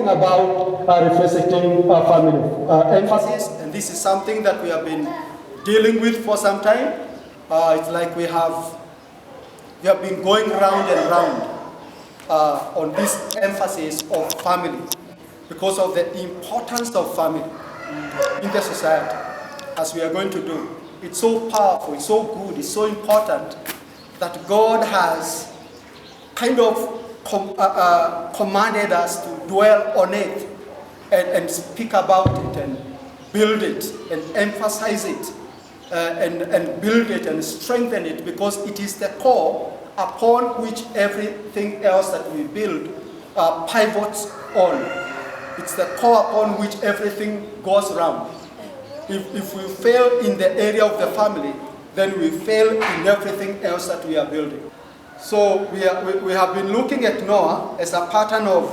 talking about reflecting family emphasis, and this is something that we have been dealing with for some time. It's like we have been going round and round on this emphasis of family because of the importance of family in the society, as we are going to do. It's so powerful, it's so good, it's so important that God has kind of commanded us to dwell on it and speak about it and build it and emphasize it and build it and strengthen it, because it is the core upon which everything else that we build pivots on. It's the core upon which everything goes around. If we fail in the area of the family, then we fail in everything else that we are building. So we have been looking at Noah as a pattern of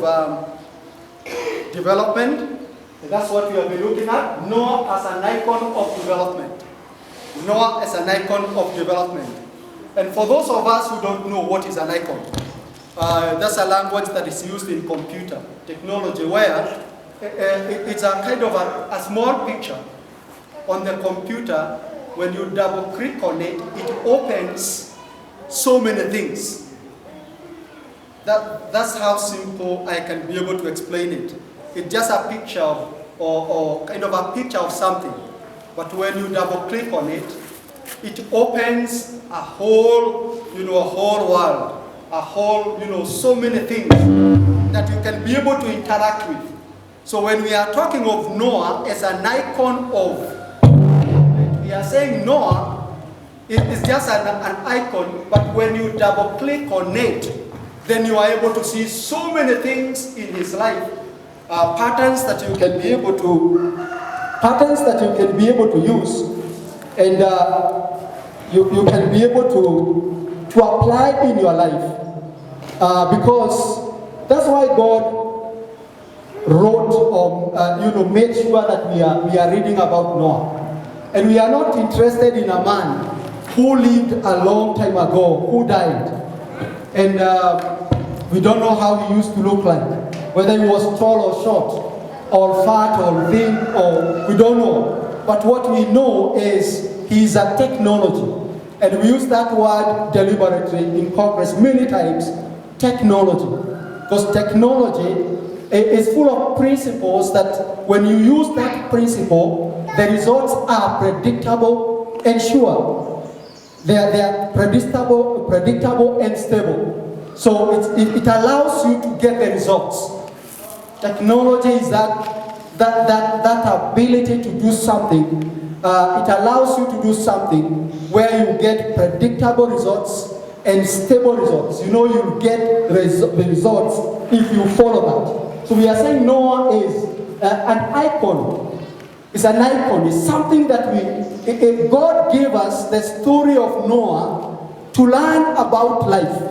development. That's what we have been looking at. Noah as an icon of development. Noah as an icon of development. And for those of us who don't know what is an icon, that's a language that is used in computer technology, where it's a kind of a small picture on the computer. When you double click on it, it opens so many things. That's how simple I can be able to explain it. It's just a picture of, or kind of a picture of something. But when you double click on it, it opens a whole, a whole world, a whole, so many things that you can be able to interact with. So when we are talking of Noah as an icon of, we are saying Noah is just an icon, but when you double click on it, then you are able to see so many things in his life, patterns that you can be able to use, and you can be able to apply in your life, because that's why God wrote or made sure that we are reading about Noah. And we are not interested in a man who lived a long time ago, who died. And we don't know how he used to look like, whether he was tall or short, or fat or thin, or we don't know. But what we know is he is a technology. And we use that word deliberately in Congress many times, technology. Because technology is full of principles that when you use that principle, the results are predictable and sure. They are predictable and stable. So it allows you to get the results. Technology is that ability to do something. It allows you to do something where you get predictable results and stable results. You get the results if you follow that. So we are saying Noah is an icon. It's an icon. It's something that God gave us the story of Noah to learn about life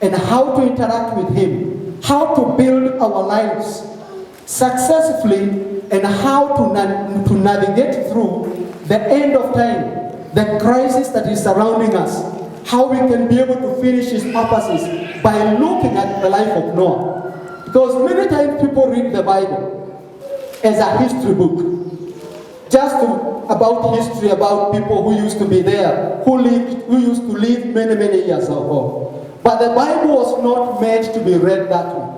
and how to interact with him, how to build our lives successfully, and how to navigate through the end of time, the crisis that is surrounding us, how we can be able to finish his purposes by looking at the life of Noah. Because many times people read the Bible as a history book, just about history, about people who used to be there, who used to live many, many years ago. But the Bible was not meant to be read that way.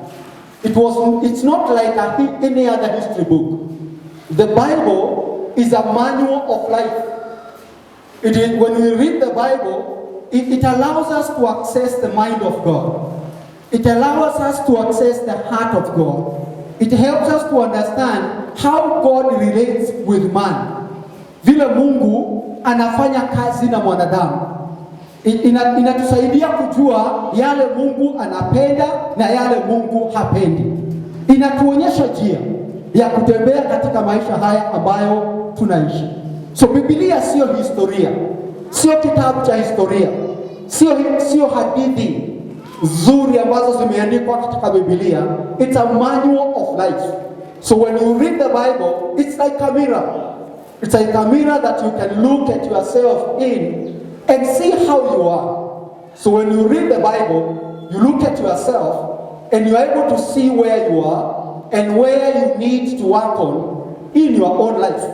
It's not like any other history book. The Bible is a manual of life. When we read the Bible, it allows us to access the mind of God. It allows us to access the heart of God. It helps us to understand how God relates with man. Vile Mungu anafanya kazi na mwanadamu. Inatusaidia kujua yale Mungu anapenda na yale Mungu hapendi. Inatuonyesha njia ya kutembea katika maisha haya ambayo tunaishi. So Biblia sio historia, sio kitabu cha historia, sio hadithi nzuri ambazo zimeandikwa katika Biblia. It's a manual of life. So when you read the Bible, it's like a mirror. It's like a mirror that you can look at yourself in and see how you are. So when you read the Bible, you look at yourself and you're able to see where you are and where you need to work on in your own life.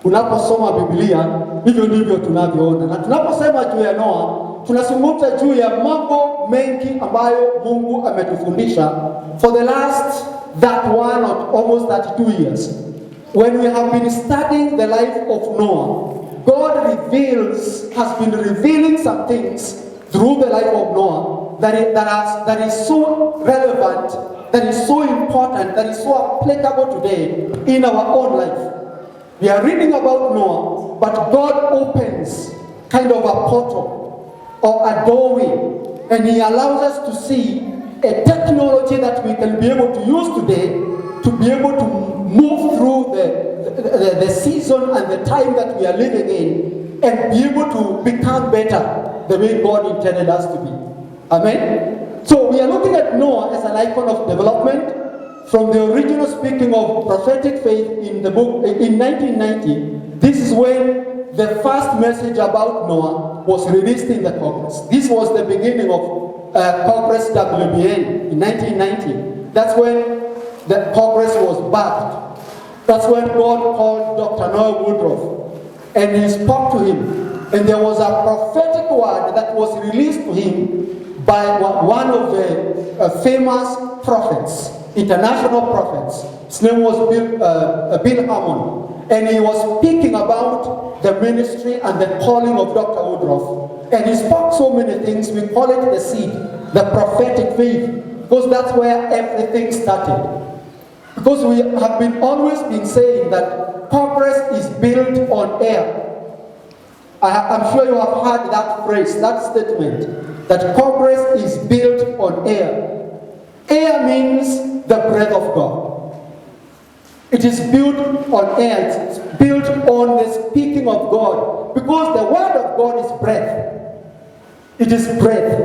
Unaposoma Biblia, hivyo ndivyo tunavyoona. Na tunaposema juu ya Noa, tunazungumza juu ya mambo mengi ambayo Mungu ametufundisha for the last that one or almost 32 years. When we have been studying the life of Noah, God has been revealing some things through the life of Noah that is so relevant, that is so important, that is so applicable today in our own life. We are reading about Noah, but God opens kind of a portal or a doorway, and He allows us to see a technology that we can be able to use today to be able to move through the season and the time that we are living in and be able to become better the way God intended us to be. Amen? So we are looking at Noah as an icon of development. From the original speaking of prophetic faith in the book in 1990, this is when the first message about Noah was released in the Congress. This was the beginning of Congress WBN in 1990. That's when the Congress was birthed. That's when God called Dr. Noah Woodruff and He spoke to him. And there was a prophetic word that was released to him by one of the famous prophets, international prophets. His name was Bill Hammond, and he was speaking about the ministry and the calling of Dr. Woodruff. And he spoke so many things. We call it the seed, the prophetic faith, because that's where everything started. Because we have always been saying that progress is built on air. I'm sure you have heard that phrase, that statement, that progress is built on air. Air means the breath of God. It is built on air. It's built on the speaking of God. Because the word of God is breath. It is breath.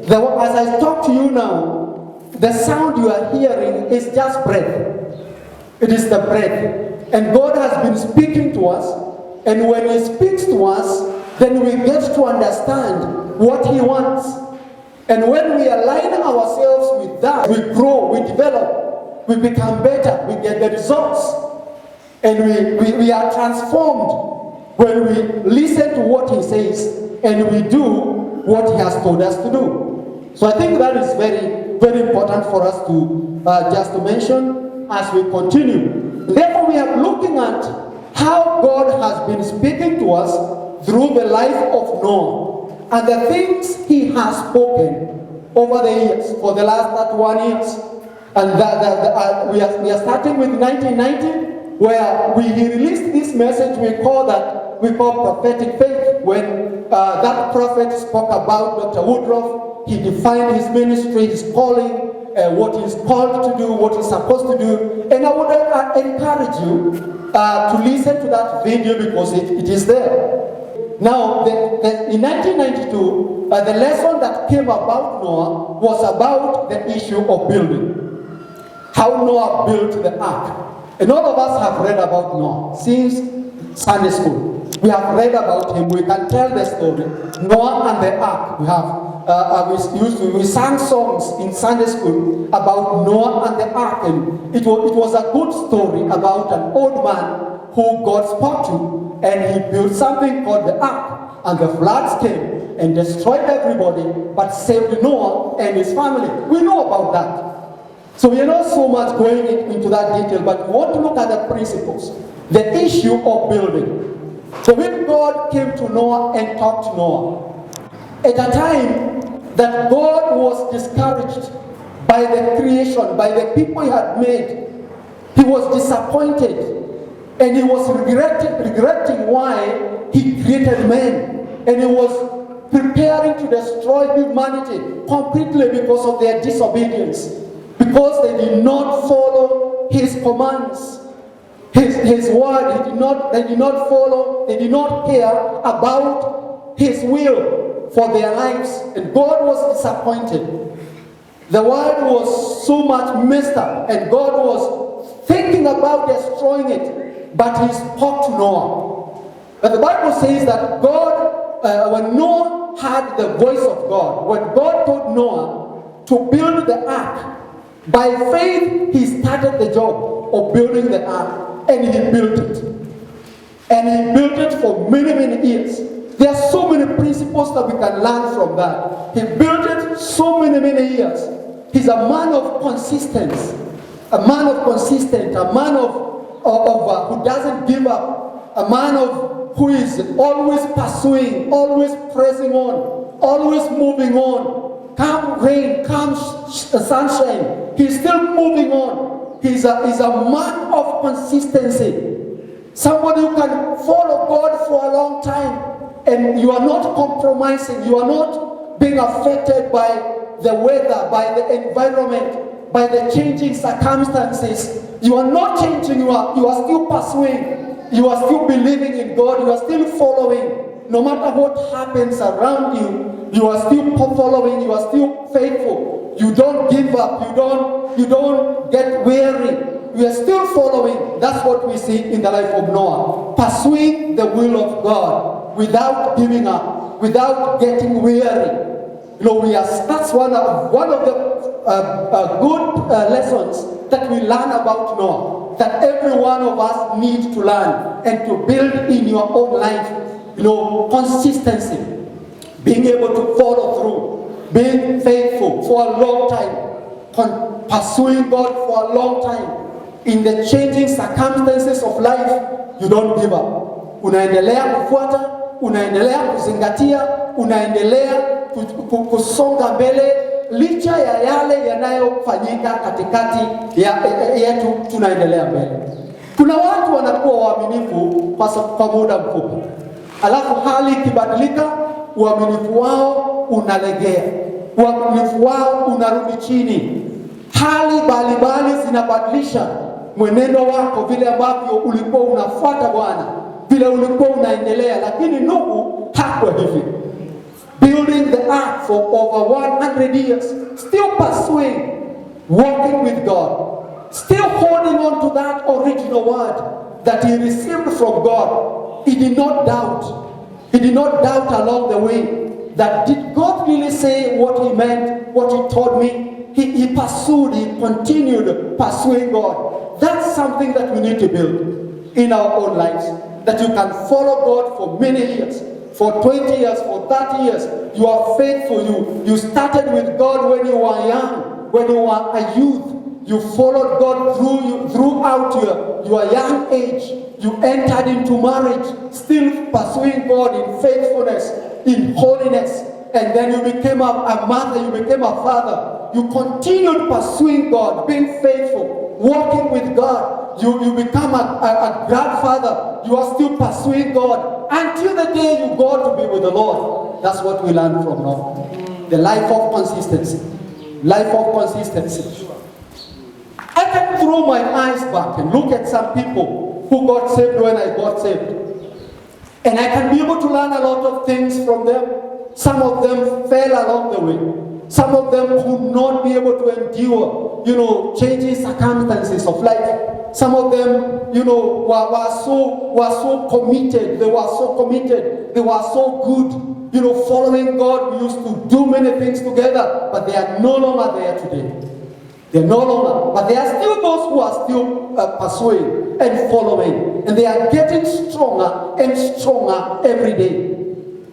As I talk to you now, the sound you are hearing is just breath. It is the breath. And God has been speaking to us. And when He speaks to us, then we get to understand what He wants. And when we align ourselves with that, we grow, we develop, we become better, we get the results. And we are transformed when we listen to what He says and we do what He has told us to do. So I think that is very, very important for us to just to mention as we continue. Therefore, we are looking at how God has been speaking to us through the life of Noah. And the things He has spoken over the years, for the last 31 years. And we are starting with 1990, where He released this message we call prophetic faith. When that prophet spoke about Dr. Woodruff, he defined his ministry, his calling, what he's called to do, what he's supposed to do. And I would encourage you to listen to that video because it is there. Now, in 1992, the lesson that came about Noah was about the issue of building. How Noah built the ark. And all of us have read about Noah since Sunday school. We have read about him. We can tell the story. Noah and the ark. We sang songs in Sunday school about Noah and the ark. And it was a good story about an old man who God spoke to. And he built something called the ark. And the floods came and destroyed everybody, but saved Noah and his family. We know about that. So we are not so much going into that detail, but we want to look at the principles. The issue of building. So when God came to Noah and talked to Noah, at a time that God was discouraged by the creation, by the people He had made, He was disappointed. And He was regretting why He created man. And He was preparing to destroy humanity completely because of their disobedience. Because they did not follow His commands, His word. They did not follow, they did not care about His will for their lives. And God was disappointed. The world was so much messed up. And God was thinking about destroying it. But He spoke to Noah. But the Bible says that when Noah heard the voice of God, when God told Noah to build the ark, By faith, he started the job of building the ark, and he built it. And he built it for many, many years. There are so many principles that we can learn from that. He built it so many, many years. He's a man of consistency, a man of consistent, a man who doesn't give up, a man who is always pursuing, always pressing on, always moving on. Come rain, come sunshine, he's still moving on. He's a man of consistency. Somebody who can follow God for a long time, and you are not compromising, you are not being affected by the weather, by the environment, by the changing circumstances. You are not changing, you are still pursuing, you are still believing in God, you are still following. No matter what happens around you, you are still following, you are still faithful. You don't give up, you don't get weary. We are still following. That's what we see in the life of Noah. Pursuing the will of God without giving up, without getting weary. That's one of the good lessons that we learn about Noah, that every one of us needs to learn and to build in your own life. Consistency, being able to follow through, being faithful for a long time, pursuing God for a long time. In the changing circumstances of life, you don't give up. Unaendelea kufuata, unaendelea kuzingatia, unaendelea kusonga mbele licha ya yale yanayofanyika katikati yetu, tunaendelea mbele. Kuna watu wanakuwa waaminifu kwa muda mfupi, alafu hali ikibadilika, uaminifu wao unalegea, uaminifu wao unarudi chini. Hali mbalimbali zinabadilisha mwenendo wako, vile ambavyo ulikuwa unafuata Bwana, vile ulikuwa unaendelea. Lakini Nuhu hakuwa hivi. Building the ark for over 100 years, still pursuing, walking with God, still holding on to that original word that he received from God. He did not doubt. He did not doubt along the way that did God really say what he meant, what he told me? He pursued, he continued pursuing God. That's something that we need to build in our own lives. That you can follow God for many years, for 20 years, for 30 years. You are faithful. You started with God when you were young, when you were a youth. You followed God throughout your young age. You entered into marriage, still pursuing God in faithfulness, in holiness. And then you became a mother, you became a father. You continued pursuing God, being faithful, walking with God. You become a grandfather. You are still pursuing God until the day you go to be with the Lord. That's what we learn from now. The life of consistency. Life of consistency. I can throw my eyes back and look at some people who got saved when I got saved. And I can be able to learn a lot of things from them. Some of them fell along the way. Some of them could not be able to endure, changing circumstances of life. Some of them, were so committed. They were so committed. They were so good, following God. We used to do many things together, but they are no longer there today. They're no longer, but there are still those who are still pursuing and following, and they are getting stronger and stronger every day.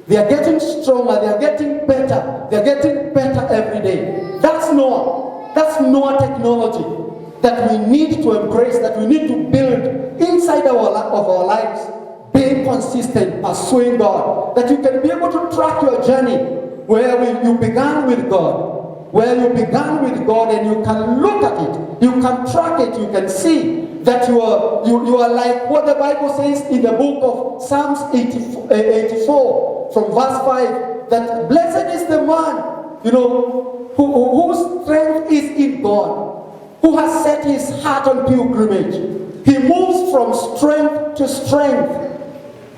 They are getting stronger, they are getting better, they are getting better every day. That's Noah. That's Noah technology that we need to embrace, that we need to build inside of our lives. Being consistent, pursuing God, that you can be able to track your journey where you began with God. Where you began with God, and you can look at it, you can track it, you can see that you are like what the Bible says in the book of Psalms 84 from verse 5, that blessed is the man, whose strength is in God, who has set his heart on pilgrimage. He moves from strength to strength,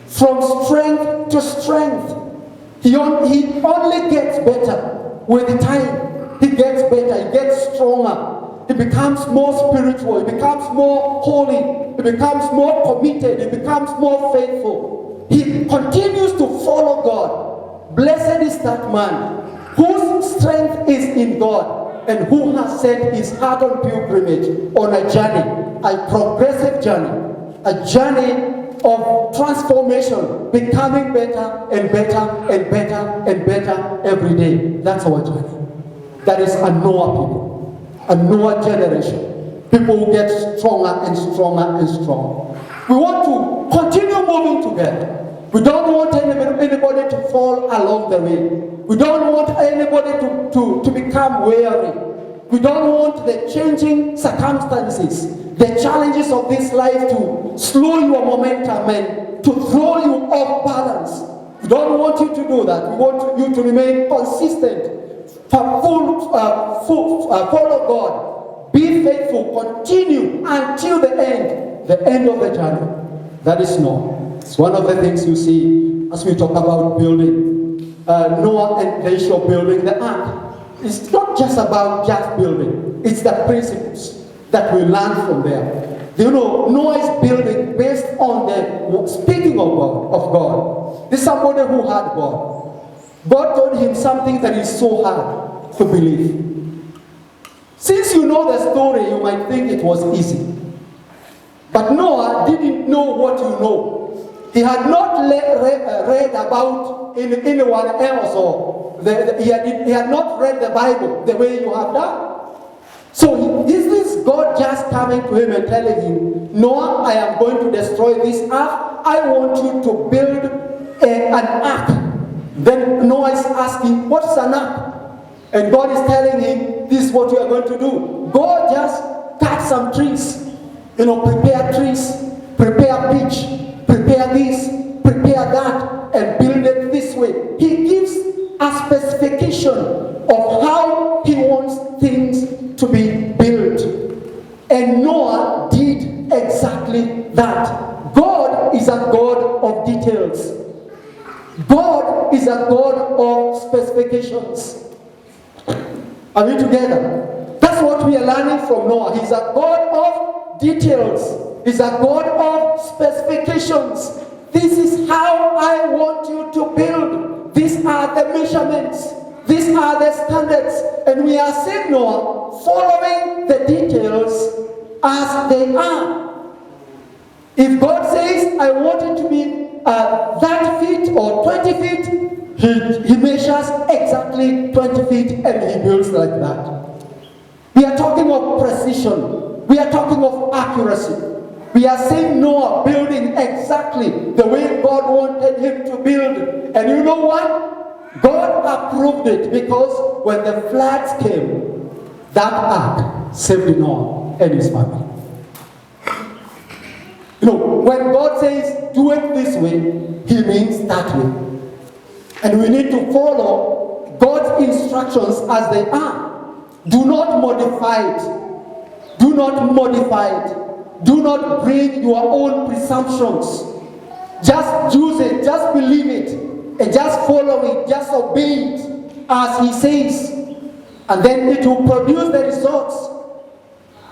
from strength to strength. He only gets better with time. He gets better, he gets stronger, he becomes more spiritual, he becomes more holy, he becomes more committed, he becomes more faithful. He continues to follow God. Blessed is that man whose strength is in God. and who has set his heart on pilgrimage, on a journey, a progressive journey, a journey of transformation, becoming better and better and better and better every day. That's our journey. That is a Noah people, a Noah generation. People who get stronger and stronger and stronger. We want to continue moving together. We don't want anybody to fall along the way. We don't want anybody to become weary. We don't want the changing circumstances, the challenges of this life to slow your momentum and to throw you off balance. We don't want you to do that. We want you to remain consistent, follow God, be faithful, continue until the end of the journey. That is Noah. It's one of the things you see as we talk about building. Noah and the issue of building the ark. It's not just about just building. It's the principles that we learn from there. You know, Noah is building based on the speaking of God. This is somebody who had God. God told him something that is so hard to believe. Since you know the story, you might think it was easy. But Noah didn't know what you know. He had not read about anyone else, or he had not read the Bible the way you have done. So is this God just coming to him and telling him, Noah, I am going to destroy this ark. I want you to build an ark. Then Noah is asking, what's an ark? And God is telling him, this is what you are going to do. Go just cut some trees. Prepare trees, prepare pitch, prepare this, prepare that, and build it this way. He gives a specification of how he wants things to be built. And Noah did exactly that. God is a God of details. God is a God of specifications. Are we together? That's what we are learning from Noah. He's a God of details. He's a God of specifications. This is how I want you to build. These are the measurements. These are the standards. And we are seeing Noah following the details as they are. If God says, I want it to be 30 feet or 20 feet, he measures exactly 20 feet and he builds like that. We are talking of precision. We are talking of accuracy. We are seeing Noah building exactly the way God wanted him to build. And you know what? God approved it, because when the floods came, that ark saved Noah and his family. When God says, do it this way, he means that way. And we need to follow God's instructions as they are. Do not modify it. Do not modify it. Do not bring your own presumptions. Just use it, just believe it, and just follow it, just obey it as he says. And then it will produce the results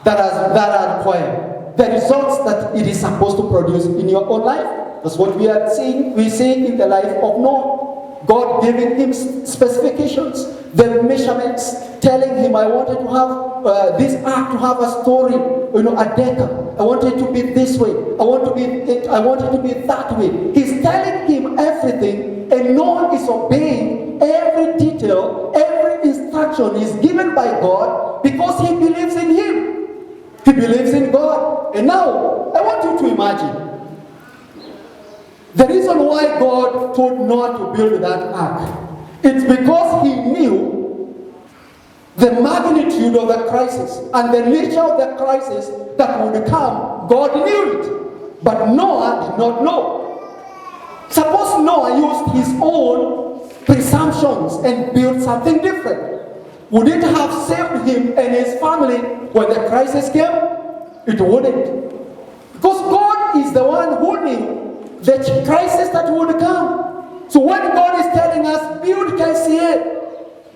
that are required. The results that it is supposed to produce in your own life. That's what we are seeing. We see in the life of Noah. God giving him specifications, the measurements, telling him, I wanted to have this ark to have a story, a decker. I want it to be this way. I want it to be that way. He's telling him everything, and Noah is obeying every detail, every instruction is given by God, because he believes in him. He believes in God. And now, I want you to imagine the reason why God told Noah to build that ark. It's because he knew the magnitude of the crisis and the nature of the crisis that would come. God knew it, but Noah did not know. Suppose Noah used his own presumptions and built something different. Would it have saved him and his family when the crisis came? It wouldn't. Because God is the one who knew the crisis that would come. So when God is telling us, build KCA,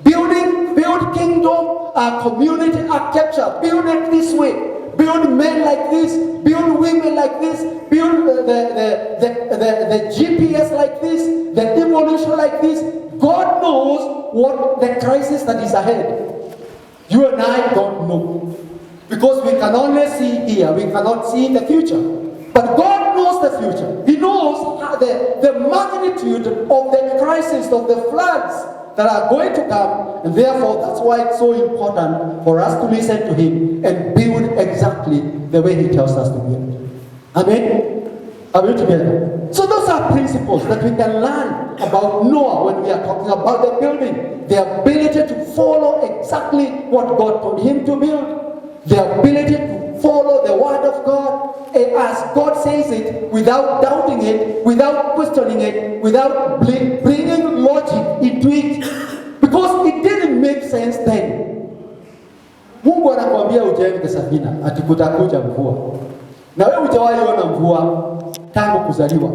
build kingdom, community architecture, build it this way, build men like this, build women like this, build the GPS like this, the evolution like this, God knows what the crisis that is ahead. You and I don't know. Because we can only see here, we cannot see the future. But God knows the future. He knows how the magnitude of the crisis, of the floods that are going to come, and therefore that's why it's so important for us to listen to Him and build exactly the way He tells us to build. Amen? Are we together? So those are principles that we can learn about Noah when we are talking about the building. The ability to follow exactly what God told him to build. The ability to follow the word of God as God says it, without doubting it, without questioning it, without bringing logic into it, because it didn't make sense then. Mungu anakuambia ujenge safina ati kutakuja mvua, na wewe hujawahi ona mvua tangu kuzaliwa.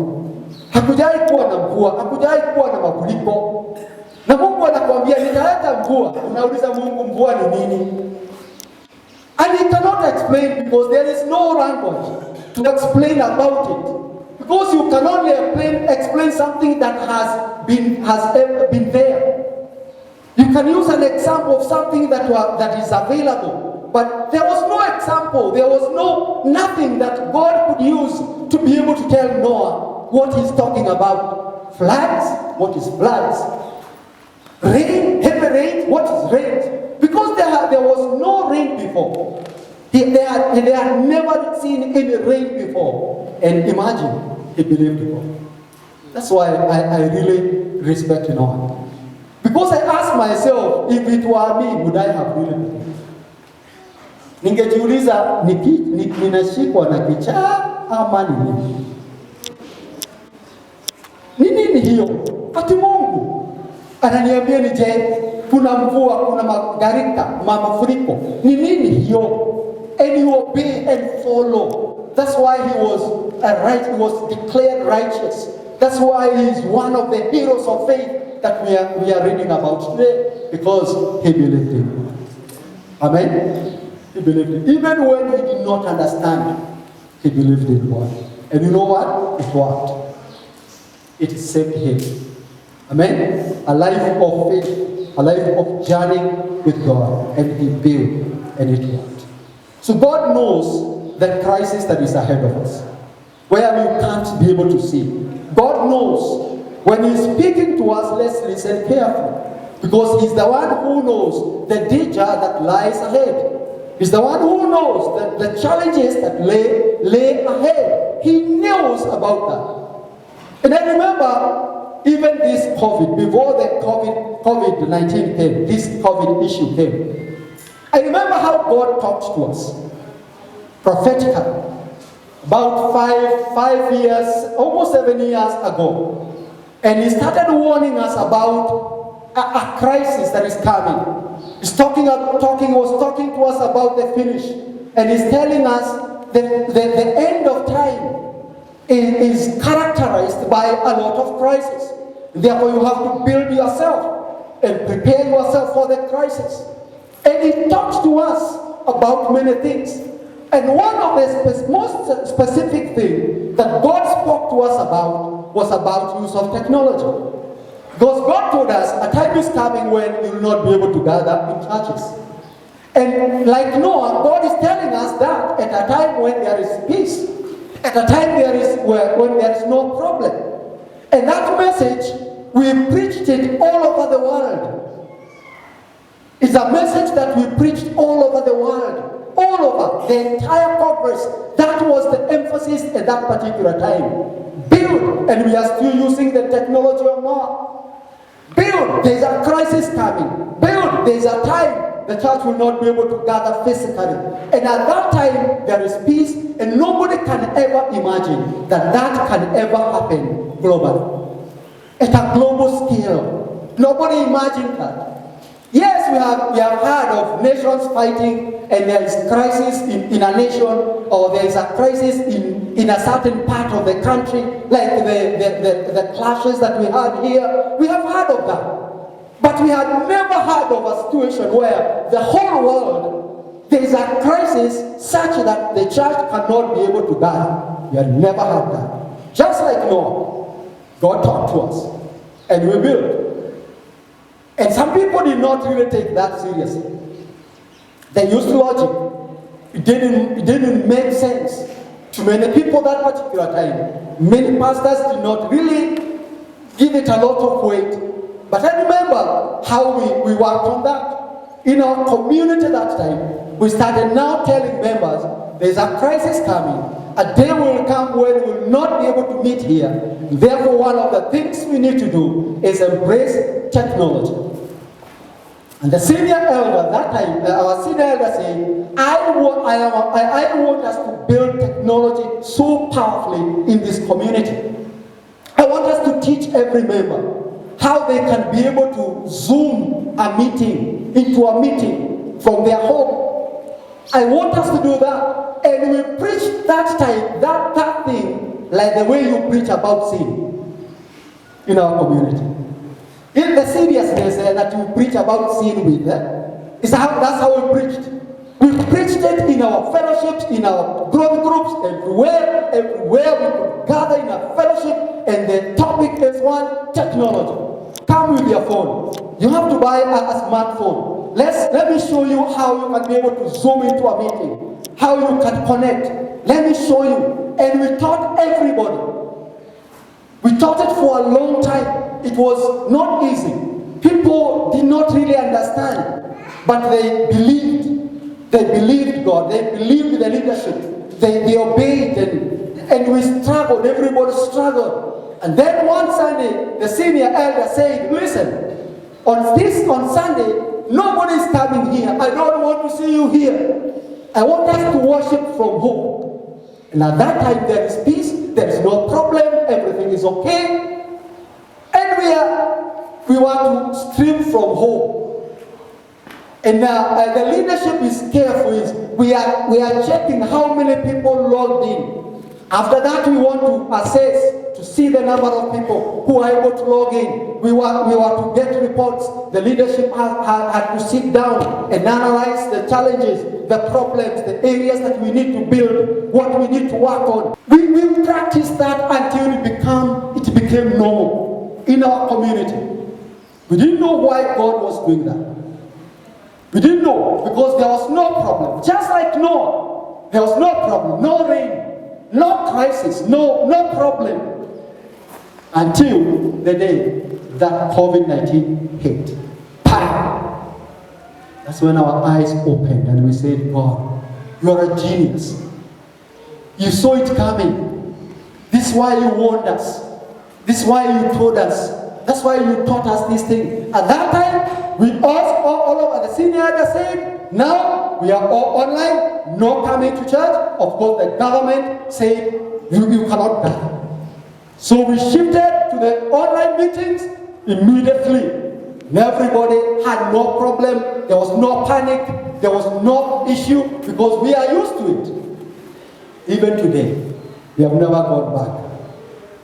Hakujawahi kuwa na mvua, hakujawahi kuwa na mafuriko, na Mungu anakuambia nitaleta mvua. Unauliza Mungu, mvua ni nini? And he cannot explain, because there is no language to explain about it. Because you can only explain something that has ever been there. You can use an example of something that is available, but there was no example. There was nothing that God could use to be able to tell Noah what he's talking about. Floods? What is floods? Rain? Heavy rain? What is rain? Because there was no rain before. They had never seen any rain before. And imagine, he believed God. That's why I really respect Noah. Because I ask myself, if it were me, would I have really believed? Ningejiuliza, ninashikwa na kichaa ama ni nini? Ni nini hiyo? Ati Mungu ananiambia nije, kuna mvua, kuna magarika, mafuriko. Ni nini hiyo? And you obey and follow. That's why he was declared righteous. That's why he is one of the heroes of faith that we are reading about today, because he believed in God. Amen? He believed in. Even when he did not understand, he believed in God. And you know what? It worked. It saved him. Amen? A life of faith, a life of journey with God. And he built, and it worked. So God knows the crisis that is ahead of us, where we can't be able to see. God knows. When He's speaking to us, let's listen carefully, because He's the one who knows the danger that lies ahead. He's the one who knows the challenges that lay ahead. He knows about that. And I remember even this COVID, before the COVID-19 came, this COVID issue came. I remember how God talked to us prophetically about five years, almost 7 years ago. And He started warning us about a crisis that is coming. He was talking to us about the finish. And He's telling us that the end of time is characterized by a lot of crisis. Therefore, you have to build yourself and prepare yourself for the crisis. And He talks to us about many things. And one of the most specific things that God spoke to us about was about use of technology. Because God told us a time is coming when you will not be able to gather in churches. And like Noah, God is telling us that at a time when there is peace, at a time when there is no problem. And that message, we preached it all over the world. It's a message that we preached all over the world, all over the entire conference. That was the emphasis at that particular time. Build, and we are still using the technology of Noah. Build, there's a crisis coming. Build, there's a time the church will not be able to gather physically. And at that time, there is peace, and nobody can ever imagine that can ever happen globally. At a global scale. Nobody imagined that. Yes, we have heard of nations fighting, and there is crisis in a nation, or there is a crisis in a certain part of the country, like the clashes that we had here. We have heard of that. But we had never heard of a situation where the whole world, there is a crisis such that the church cannot be able to gather. We had never heard that. Just like Noah, God talked to us, and we built. And some people did not really take that seriously. They used logic. It didn't make sense to many people that particular time. Many pastors did not really give it a lot of weight. But I remember how we worked on that. In our community that time, we started now telling members, there's a crisis coming. A day will come when we will not be able to meet here. Therefore, one of the things we need to do is embrace technology. And the senior elder that time, our senior elder said, I want us to build technology so powerfully in this community. I want us to teach every member how they can be able to Zoom a meeting into a meeting from their home. I want us to do that. And we preach that time, that thing, like the way you preach about sin in our community. In the seriousness that you preach about sin with, that's how we preached. We preached it in our fellowships, in our growth groups, everywhere we could gather in a fellowship, and the topic is one, technology. Come with your phone. You have to buy a smartphone. Let me show you how you can be able to Zoom into a meeting, how you can connect. Let me show you. And we taught everybody. We taught it for a long time. It was not easy. People did not really understand, but they believed. They believed God. They believed the leadership. They obeyed, and we struggled. Everybody struggled. And then one Sunday, the senior elder said, listen, on Sunday, nobody is coming here. I don't want to see you here. I want us to worship from home. And at that time, there is peace, there is no problem, everything is okay. And we want to stream from home. And the leadership is careful. We are checking how many people logged in. After that, we want to assess, to see the number of people who are able to log in. We want to get reports. The leadership had to sit down and analyze the challenges, the problems, the areas that we need to build, what we need to work on. We practiced that until it became normal in our community. We didn't know why God was doing that. We didn't know, because there was no problem. Just like Noah, there was no problem, no rain, no crisis, no problem. Until the day that COVID-19 hit. Bam! That's when our eyes opened and we said, God, you are a genius. You saw it coming. This is why you warned us. This is why you told us. That's why you taught us this thing. At that time, we all of the senior elder said, now we are all online, no coming to church. Of course, the government said, you cannot come. So we shifted to the online meetings immediately. And everybody had no problem. There was no panic. There was no issue, because we are used to it. Even today, we have never gone back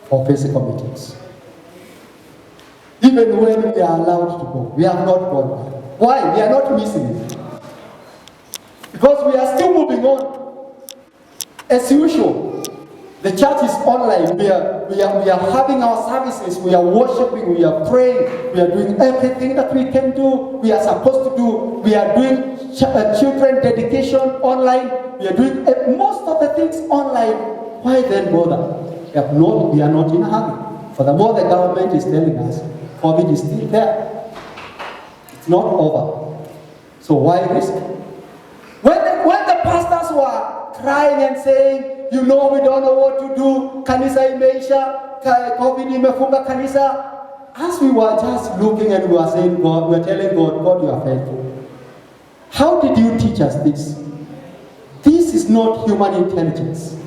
for physical meetings. Even when we are allowed to go, we have not gone back. Why? We are not missing it. Because we are still moving on. As usual, the church is online. We are having our services. We are worshiping. We are praying. We are doing everything that we can do. We are supposed to do. We are doing children dedication online. We are doing most of the things online. Why then bother? We are not in a hurry. Furthermore, the government is telling us COVID is still there. It's not over. So why risk? When the pastors were crying and saying, we don't know what to do, kanisa imeisha, COVID imefunga kanisa, as we were just looking and we were saying, God, we are telling God, you are faithful. How did you teach us this? This is not human intelligence.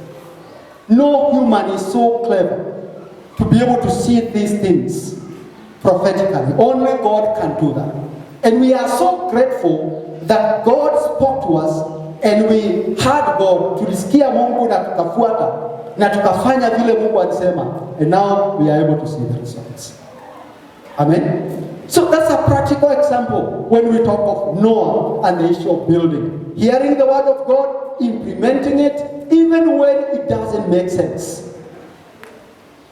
No human is so clever to be able to see these things prophetically. Only God can do that. And we are so grateful that God spoke to us and we heard God. Tulisikia Mungu na tukafuata na tukafanya vile Mungu alisema. And now we are able to see the results. Amen? So that's a practical example when we talk of Noah and the issue of building. Hearing the word of God, implementing it, even when it doesn't make sense.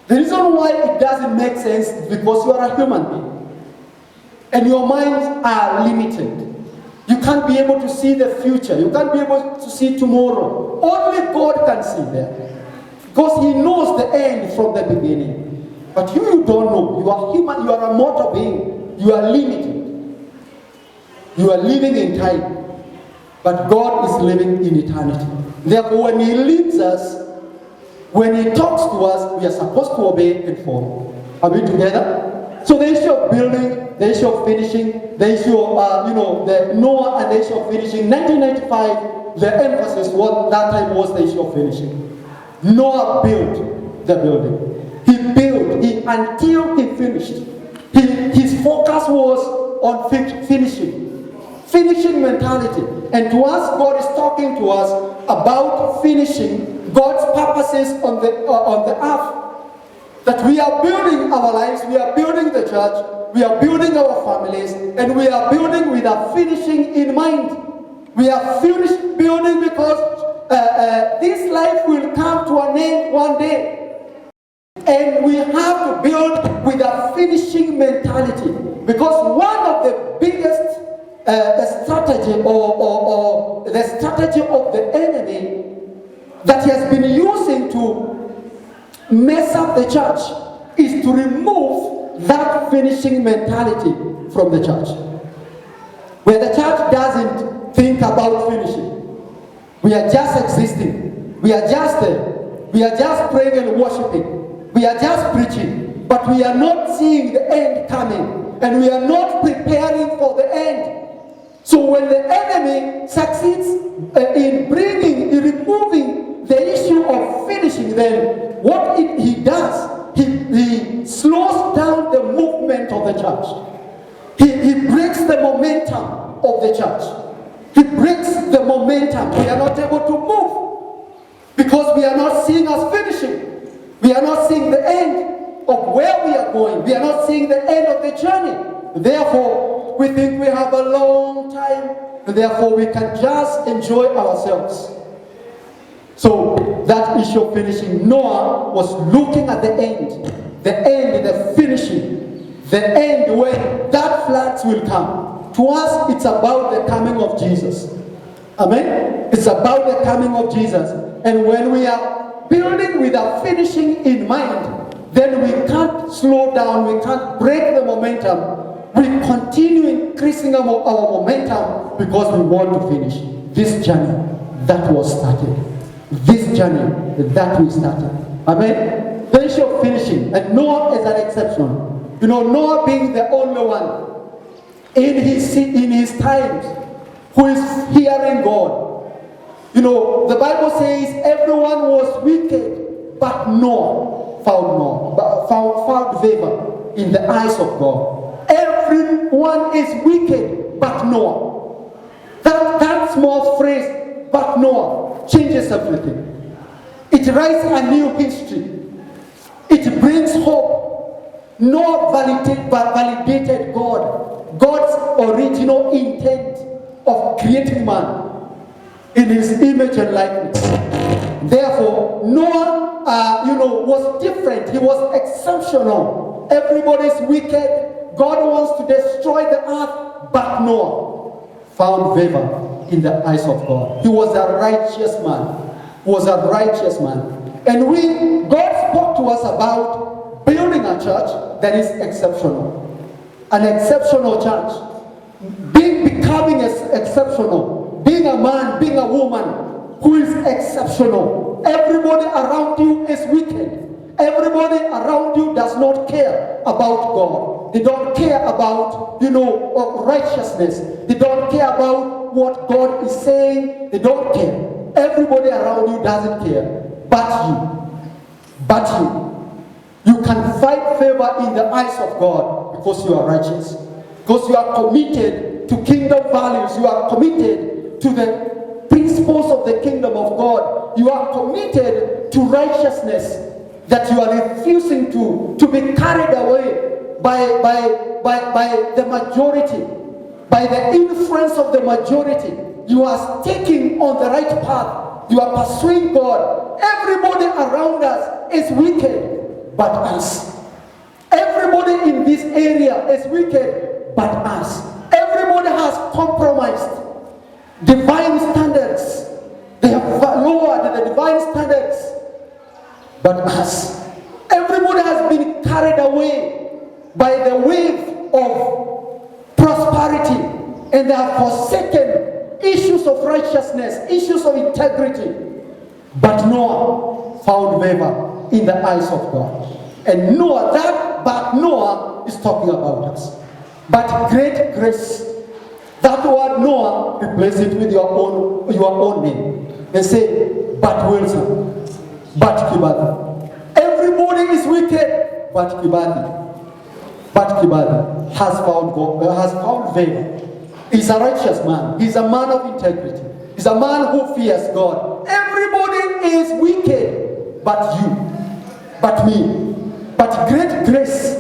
The reason why it doesn't make sense is because you are a human being. And your minds are limited. You can't be able to see the future. You can't be able to see tomorrow. Only God can see there. Because He knows the end from the beginning. But you don't know. You are human. You are a mortal being. You are limited. You are living in time. But God is living in eternity. Therefore, when He leads us, when He talks to us, we are supposed to obey and follow. Are we together? So the issue of building, the issue of finishing, the issue of, the Noah and the issue of finishing. 1995, the emphasis that time was the issue of finishing. Noah built the building. He built until he finished. His focus was on finishing mentality. And to us, God is talking to us about finishing God's purposes on the earth. That we are building our lives, we are building the church, we are building our families, and we are building with a finishing in mind. We are finished building because this life will come to an end one day. And we have to build with a finishing mentality. Because one of the biggest strategy or the strategy of the enemy that he has been using to mess up the church is to remove that finishing mentality from the church. Where the church doesn't think about finishing. We are just existing. We are just there. We are just praying and worshiping. We are just preaching. But we are not seeing the end coming. And we are not preparing for the end. So when the enemy succeeds in removing the issue of finishing, then what he does, he slows down the movement of the church. He breaks the momentum of the church. He breaks the momentum. We are not able to move because we are not seeing us finishing. We are not seeing the end of where we are going. We are not seeing the end of the journey. Therefore, we think we have a long time, and therefore we can just enjoy ourselves. So that issue of finishing, Noah was looking at the end, the finishing, the end when that floods will come. To us, it's about the coming of Jesus. Amen? It's about the coming of Jesus. And when we are building with a finishing in mind, then we can't slow down, we can't break the momentum. We continue increasing our momentum because we want to finish this journey that was started. This journey that we started. Amen? The issue of finishing. And Noah is an exception. Noah being the only one in his times who is hearing God. The Bible says everyone was wicked, but Noah found favor in the eyes of God. Everyone is wicked, but Noah. That small phrase, but Noah, changes everything. It writes a new history. It brings hope. Noah validated God's original intent of creating man in His image and likeness. Therefore, Noah, was different. He was exceptional. Everybody's wicked. God wants to destroy the earth, but Noah found favor in the eyes of God. He was a righteous man. And God spoke to us about building a church that is exceptional. An exceptional church. Becoming exceptional. Being a man, being a woman who is exceptional. Everybody around you is wicked. Everybody around you does not care about God. They don't care about, righteousness. They don't care about what God is saying. They don't care. Everybody around you doesn't care. But you. You can find favor in the eyes of God because you are righteous. Because you are committed to kingdom values. You are committed to the principles of the kingdom of God. You are committed to righteousness. That you are refusing to be carried away by the majority, by the influence of the majority. You are sticking on the right path. You are pursuing God. Everybody around us is wicked, but us. Everybody in this area is wicked, but us. Everybody has compromised. divine standards. They have lowered the divine standards. But us, everybody has been carried away by the wave of prosperity, and they have forsaken issues of righteousness, issues of integrity. But Noah found favor in the eyes of God. And Noah is talking about us. But great grace, that word Noah, replace it with your own name. They say, but Wilson, but Kibati. Everybody is wicked, but Kibati. But Kibati has found favor. He's a righteous man. He's a man of integrity. He's a man who fears God. Everybody is wicked, but you, but me. But great grace.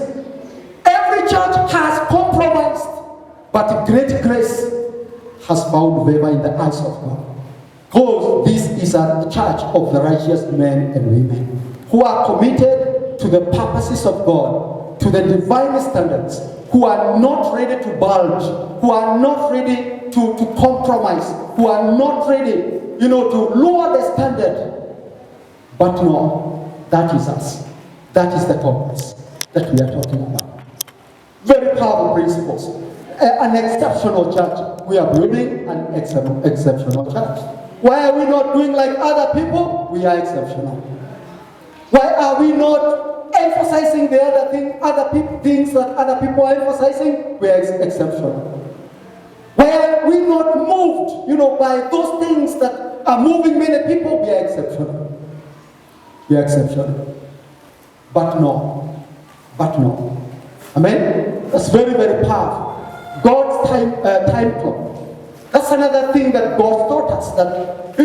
Every church has compromised, but great grace has found favor in the eyes of God. Because this is a church of the righteous men and women who are committed to the purposes of God, to the divine standards, who are not ready to bulge, who are not ready to compromise, who are not ready, to lower the standard. But no, that is us. That is the compass that we are talking about. Very powerful principles. An exceptional church. We are building an exceptional church. Why are we not doing like other people? We are exceptional. Why are we not emphasizing the things that other people are emphasizing? We are exceptional. Why are we not moved, by those things that are moving many people? We are exceptional. We are exceptional. But no. Amen? That's very, very powerful. God's time clock. That's another thing that God taught us, that,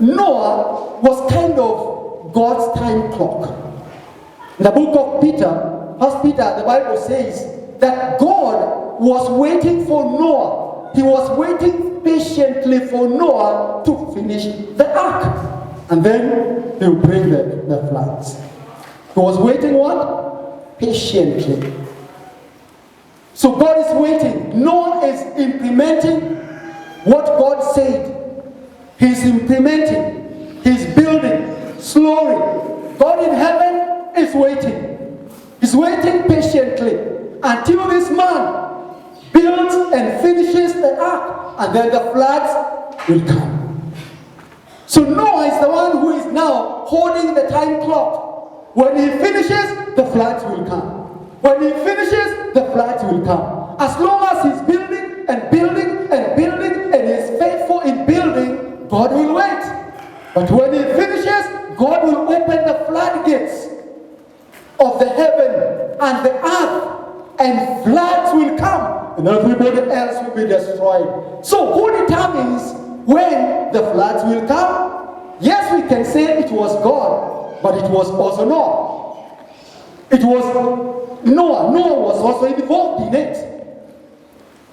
Noah was kind of God's time clock. In the book of Peter, 1 Peter, the Bible says that God was waiting for Noah. He was waiting patiently for Noah to finish the ark. And then he will bring the floods. He was waiting what? Patiently. So God is waiting. Noah is implementing what God said. He's implementing. He's building slowly. God in heaven is waiting. He's waiting patiently until this man builds and finishes the ark, and then the floods will come. So Noah is the one who is now holding the time clock. When he finishes, the floods will come. When he finishes, the floods will come. As long as he's building and building and building and is faithful in building, God will wait. But when he finishes, God will open the floodgates of the heaven and the earth, and floods will come, and everybody else will be destroyed. So who determines when the floods will come? Yes, we can say it was God, but it was also Noah. It was Noah. Noah was also involved in it.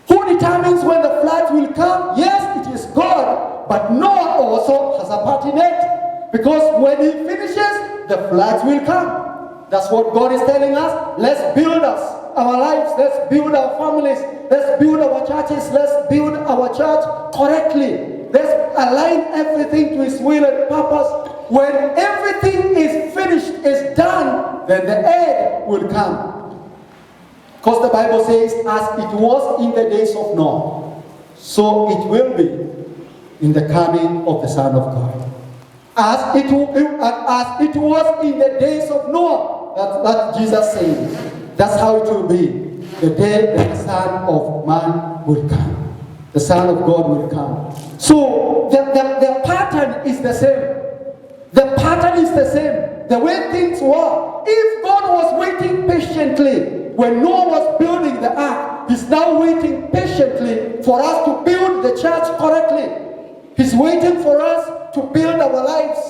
Who determines when the floods will come? Yes, it is God, but Noah also has a part in it, because when he finishes, the floods will come. That's what God is telling us. Let's build our lives. Let's build our families. Let's build our churches. Let's build our church correctly. Let's align everything to His will and purpose. When everything is finished, is done, then the end will come. Because the Bible says, as it was in the days of Noah, so it will be in the coming of the Son of God. As it was in the days of Noah, that's Jesus saying. That's how it will be the day that the Son of Man will come. The Son of God will come. So the pattern is the same. The pattern is the same. The way things were. If God was waiting patiently when Noah was building the ark, He's now waiting patiently for us to build the church correctly. He's waiting for us to build our lives,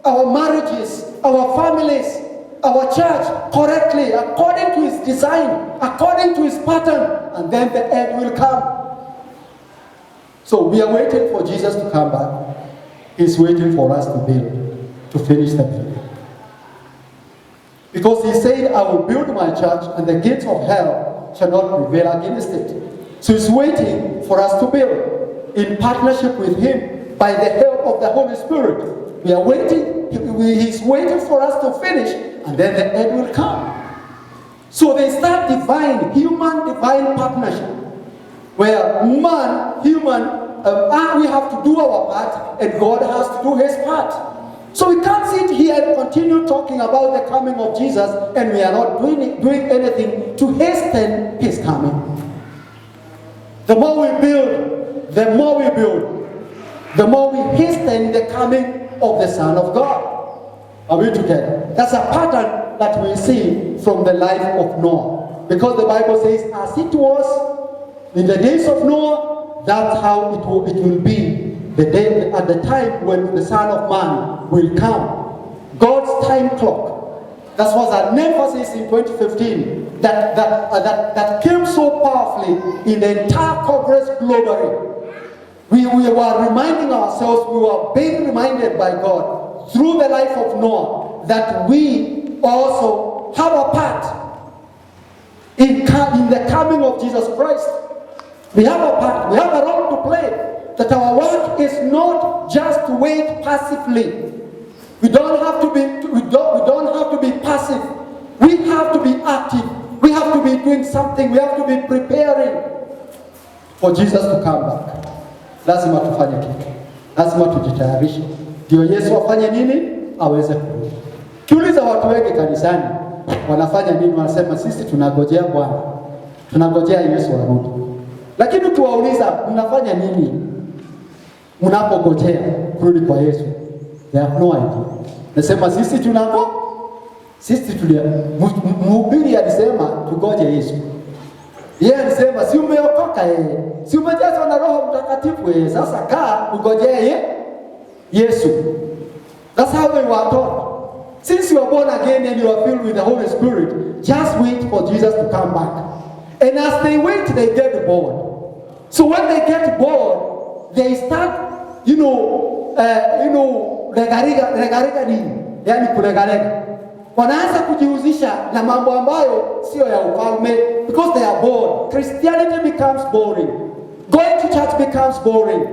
our marriages, our families, our church correctly, according to His design, according to His pattern, and then the end will come. So we are waiting for Jesus to come back. He's waiting for us to build, to finish the building. Because He said, I will build my church, and the gates of hell shall not prevail against it. So He's waiting for us to build. in partnership with Him by the help of the Holy Spirit. We are waiting, He's waiting for us to finish, and then the end will come. So there's that human-divine partnership, where we have to do our part, and God has to do His part. So we can't sit here and continue talking about the coming of Jesus, and we are not doing anything to hasten His coming. The more we build, the more we hasten the coming of the Son of God. Are we together? That's a pattern that we see from the life of Noah. Because the Bible says, as it was in the days of Noah, that's how it will be the day at the time when the Son of Man will come. God's time clock. That was an emphasis in 2015 that came so powerfully in the entire Congress globally. We were reminding ourselves, we were being reminded by God through the life of Noah that we also have a part in the coming of Jesus Christ. We have a part, we have a role to play. That our work is not just to wait passively. We don't have to be passive. We have to be active. We have to be doing something. We have to be preparing for Jesus to come back. Lazima tufanye kitu. Lazima tujitayarishe. Ndio Yesu afanye nini? Aweze kurudi. Kiuliza watu wengi kanisani wanafanya nini? Wanasema sisi tunagojea Bwana. Tunagojea Yesu arudi. Lakini tuwauliza mnafanya nini mnapogojea kurudi kwa Yesu? They have no idea. Nasema sisi tulia. Mhubiri alisema tugoje Yesu. Yeye alisema si umeokoka yeye. Si umejazwa na Roho Mtakatifu yeye. Sasa kaa ugojee Yesu. That's how they were taught. Since you are born again and you are filled with the Holy Spirit, just wait for Jesus to come back. And as they wait, they get bored. So when they get bored, they start, regarega nini? Yani kuregarega. Wanaanza kujihusisha na mambo ambayo sio ya ufalme because they are bored. Christianity becomes boring. Going to church becomes boring.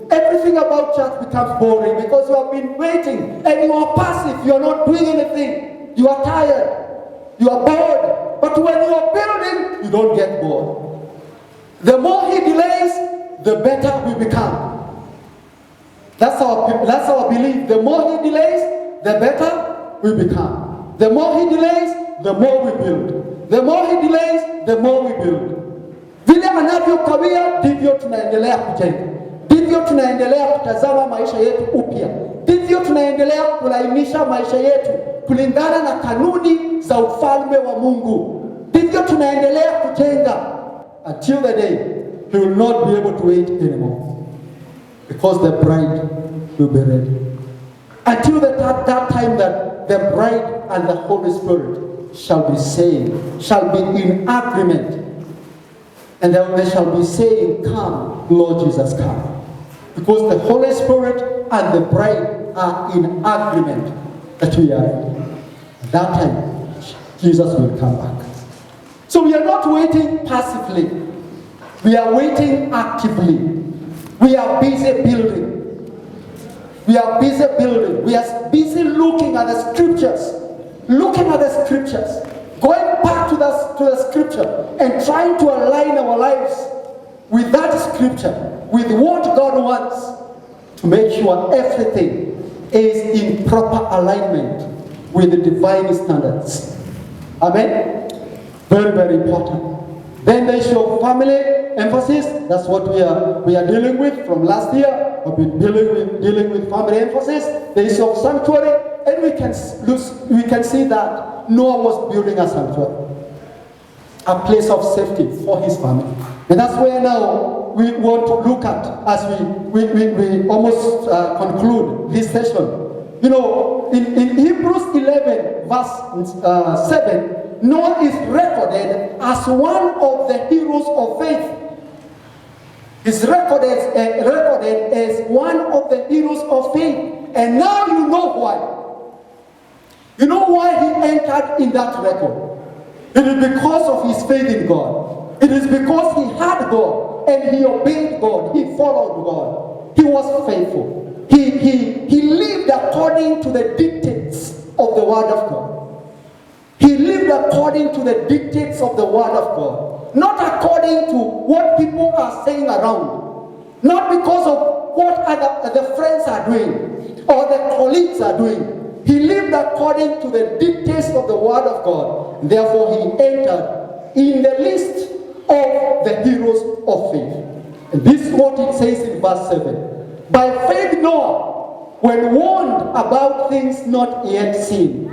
Everything about church becomes boring because you have been waiting and you are passive. You are not doing anything. You are tired. You are bored. But when you are building, you don't get bored. The more He delays, the better we become. That's our belief. The more He delays, the better we become. The more He delays, the more we build. The more He delays, the more we build. Vile anavyokawia ndivyo tunaendelea kujenga. Ndivyo tunaendelea kutazama maisha yetu upya. Ndivyo tunaendelea kulainisha maisha yetu kulingana na kanuni za ufalme wa Mungu. Ndivyo tunaendelea kujenga until the day He will not be able to wait anymore. Because the bride will be ready. Until that time that the bride and the Holy Spirit shall be saying, shall be in agreement. And then they shall be saying, come, Lord Jesus, come. Because the Holy Spirit and the bride are in agreement that we are ready. At that time, Jesus will come back. So we are not waiting passively. We are waiting actively. We are busy building. We are busy building. We are busy looking at the scriptures. Looking at the scriptures. Going back to the scripture and trying to align our lives with that scripture, with what God wants, to make sure everything is in proper alignment with the divine standards. Amen? Very, very important. Then the issue of family emphasis, that's what we are dealing with from last year. We've been dealing with family emphasis, the issue of sanctuary, and we can see that Noah was building a sanctuary, a place of safety for his family. And that's where now we want to look at as we almost conclude this session. You know, in Hebrews 11 verse 7, Noah is recorded as one of the heroes of faith. He's recorded as one of the heroes of faith. And now you know why. You know why he entered in that record. It is because of his faith in God. It is because he had God. and he obeyed God. He followed God. He was faithful. He lived according to the dictates of the word of God. He lived according to the dictates of the word of God. Not according to what people are saying around. Not because of what other friends are doing or the colleagues are doing. He lived according to the dictates of the word of God. Therefore, he entered in the list of the heroes of faith. And this is what it says in verse 7. By faith Noah, when warned about things not yet seen,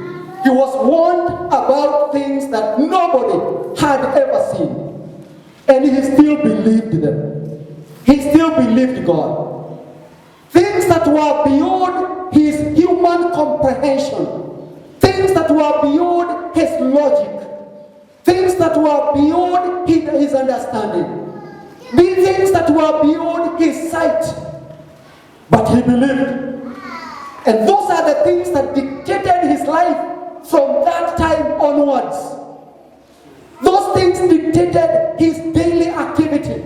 he was warned about things that nobody had ever seen. And he still believed them. He still believed God. Things that were beyond his human comprehension. Things that were beyond his logic. Things that were beyond his understanding. These things that were beyond his sight. But he believed. And those are the things that dictated his life from that time onwards. Those things dictated his daily activity.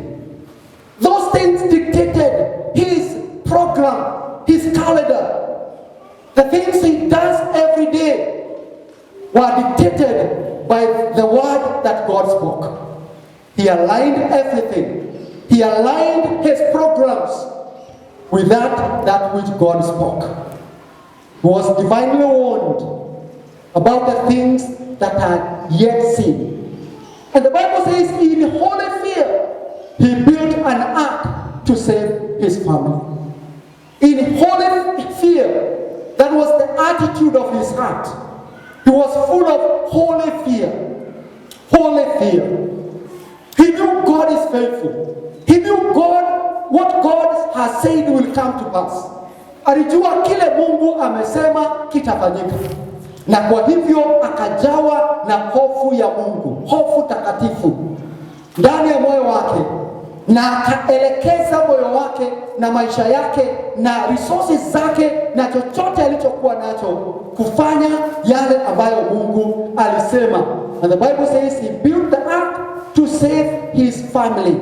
Those things dictated his program, his calendar. The things he does every day were dictated by the word that God spoke. He aligned everything. He aligned his programs with that which God spoke. He was divinely warned about the things that are yet seen. And the Bible says in holy fear, he built an ark to save his family. In holy fear, that was the attitude of his heart. He was full of holy fear. Holy fear. He knew God is faithful. He knew what God has said will come to pass. Alijua kile Mungu amesema kitafanyika. Na kwa hivyo akajawa na hofu ya Mungu, hofu takatifu ndani ya moyo wake, na akaelekeza moyo wake na maisha yake na resources zake na chochote alichokuwa nacho kufanya yale ambayo Mungu alisema. And the Bible says he built the ark to save his family.